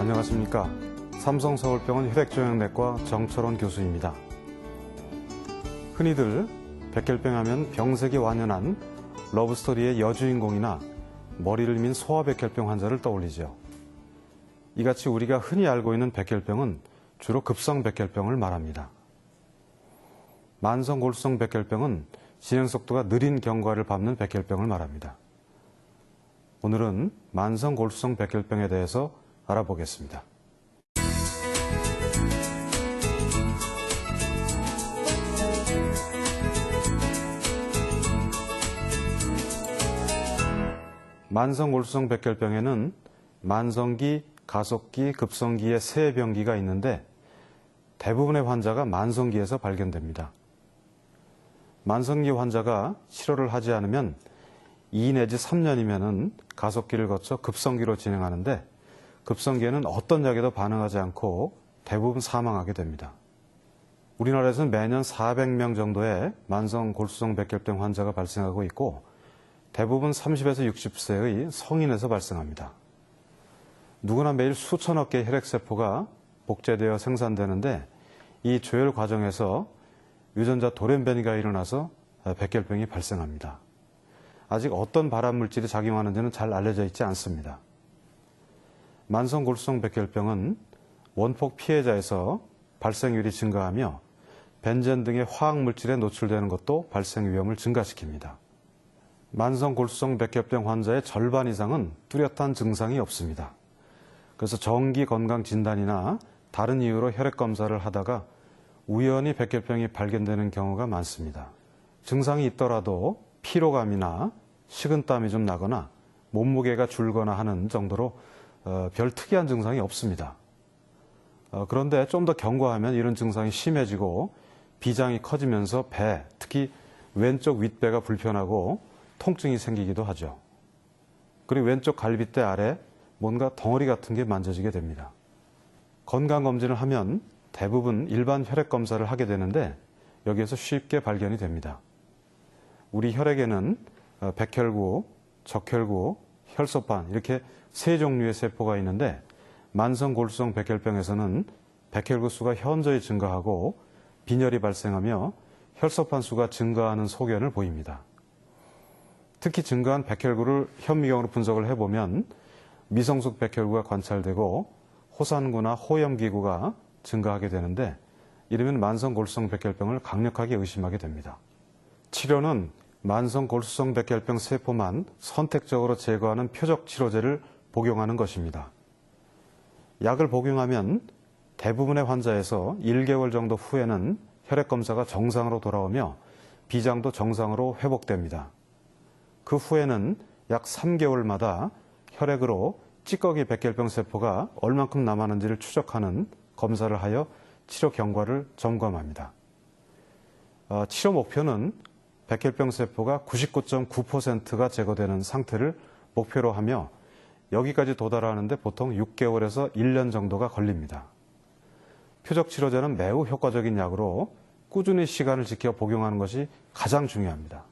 안녕하십니까. 삼성서울병원 혈액종양내과 정철원 교수입니다. 흔히들 백혈병 하면 병색이 완연한 러브스토리의 여주인공이나 머리를 민 소아백혈병 환자를 떠올리죠. 이같이 우리가 흔히 알고 있는 백혈병은 주로 급성백혈병을 말합니다. 만성골수성 백혈병은 진행속도가 느린 경과를 밟는 백혈병을 말합니다. 오늘은 만성골수성 백혈병에 대해서 알아보겠습니다. 만성골수성 백혈병에는 만성기, 가속기, 급성기의 세 병기가 있는데 대부분의 환자가 만성기에서 발견됩니다. 만성기 환자가 치료를 하지 않으면 2 내지 3년이면 가속기를 거쳐 급성기로 진행하는데 급성기에는 어떤 약에도 반응하지 않고 대부분 사망하게 됩니다. 우리나라에서는 매년 400명 정도의 만성골수성 백혈병 환자가 발생하고 있고 대부분 30에서 60세의 성인에서 발생합니다. 누구나 매일 수천억 개의 혈액세포가 복제되어 생산되는데 이 조혈 과정에서 유전자 돌연변이가 일어나서 백혈병이 발생합니다. 아직 어떤 발암물질이 작용하는지는 잘 알려져 있지 않습니다. 만성골수성 백혈병은 원폭 피해자에서 발생률이 증가하며 벤젠 등의 화학물질에 노출되는 것도 발생 위험을 증가시킵니다. 만성골수성 백혈병 환자의 절반 이상은 뚜렷한 증상이 없습니다. 그래서 정기 건강진단이나 다른 이유로 혈액검사를 하다가 우연히 백혈병이 발견되는 경우가 많습니다. 증상이 있더라도 피로감이나 식은땀이 좀 나거나 몸무게가 줄거나 하는 정도로 별 특이한 증상이 없습니다. 그런데 좀 더 경과하면 이런 증상이 심해지고 비장이 커지면서 배, 특히 왼쪽 윗배가 불편하고 통증이 생기기도 하죠. 그리고 왼쪽 갈비뼈 아래 뭔가 덩어리 같은 게 만져지게 됩니다. 건강검진을 하면 대부분 일반 혈액검사를 하게 되는데 여기에서 쉽게 발견이 됩니다. 우리 혈액에는 백혈구, 적혈구, 혈소판 이렇게 세 종류의 세포가 있는데 만성골수성 백혈병에서는 백혈구 수가 현저히 증가하고 빈혈이 발생하며 혈소판 수가 증가하는 소견을 보입니다. 특히 증가한 백혈구를 현미경으로 분석을 해보면 미성숙 백혈구가 관찰되고 호산구나 호염기구가 증가하게 되는데 이러면 만성골수성 백혈병을 강력하게 의심하게 됩니다. 치료는 만성골수성 백혈병 세포만 선택적으로 제거하는 표적 치료제를 복용하는 것입니다. 약을 복용하면 대부분의 환자에서 1개월 정도 후에는 혈액검사가 정상으로 돌아오며 비장도 정상으로 회복됩니다. 그 후에는 약 3개월마다 혈액으로 찌꺼기 백혈병 세포가 얼만큼 남았는지를 추적하는 검사를 하여 치료 경과를 점검합니다. 치료 목표는 백혈병 세포가 99.9%가 제거되는 상태를 목표로 하며 여기까지 도달하는데 보통 6개월에서 1년 정도가 걸립니다. 표적 치료제는 매우 효과적인 약으로 꾸준히 시간을 지켜 복용하는 것이 가장 중요합니다.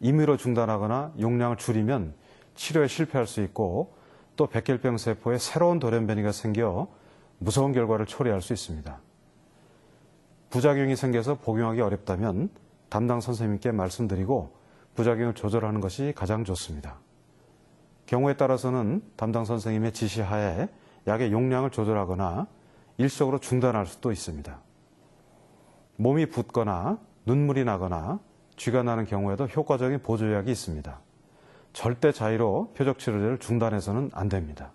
임의로 중단하거나 용량을 줄이면 치료에 실패할 수 있고 또 백혈병 세포에 새로운 돌연변이가 생겨 무서운 결과를 초래할 수 있습니다. 부작용이 생겨서 복용하기 어렵다면 담당 선생님께 말씀드리고 부작용을 조절하는 것이 가장 좋습니다. 경우에 따라서는 담당 선생님의 지시하에 약의 용량을 조절하거나 일시적으로 중단할 수도 있습니다. 몸이 붓거나 눈물이 나거나 쥐가 나는 경우에도 효과적인 보조약이 있습니다. 절대 자의로 표적 치료제를 중단해서는 안 됩니다.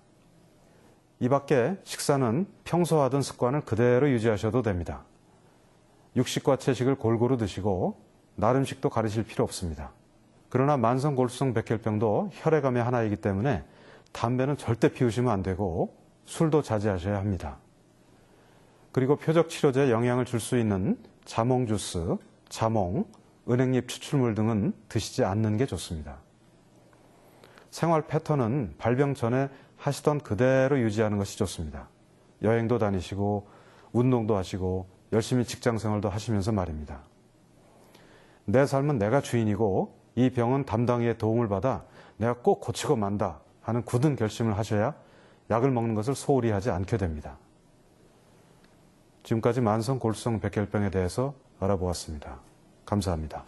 이 밖에 식사는 평소 하던 습관을 그대로 유지하셔도 됩니다. 육식과 채식을 골고루 드시고 나름식도 가리실 필요 없습니다. 그러나 만성골수성 백혈병도 혈액암의 하나이기 때문에 담배는 절대 피우시면 안 되고 술도 자제하셔야 합니다. 그리고 표적 치료제에 영향을 줄 수 있는 자몽 주스, 자몽, 은행잎 추출물 등은 드시지 않는 게 좋습니다. 생활 패턴은 발병 전에 하시던 그대로 유지하는 것이 좋습니다. 여행도 다니시고 운동도 하시고 열심히 직장 생활도 하시면서 말입니다. 내 삶은 내가 주인이고 이 병은 담당이의 도움을 받아 내가 꼭 고치고 만다 하는 굳은 결심을 하셔야 약을 먹는 것을 소홀히 하지 않게 됩니다. 지금까지 만성골수성 백혈병에 대해서 알아보았습니다. 감사합니다.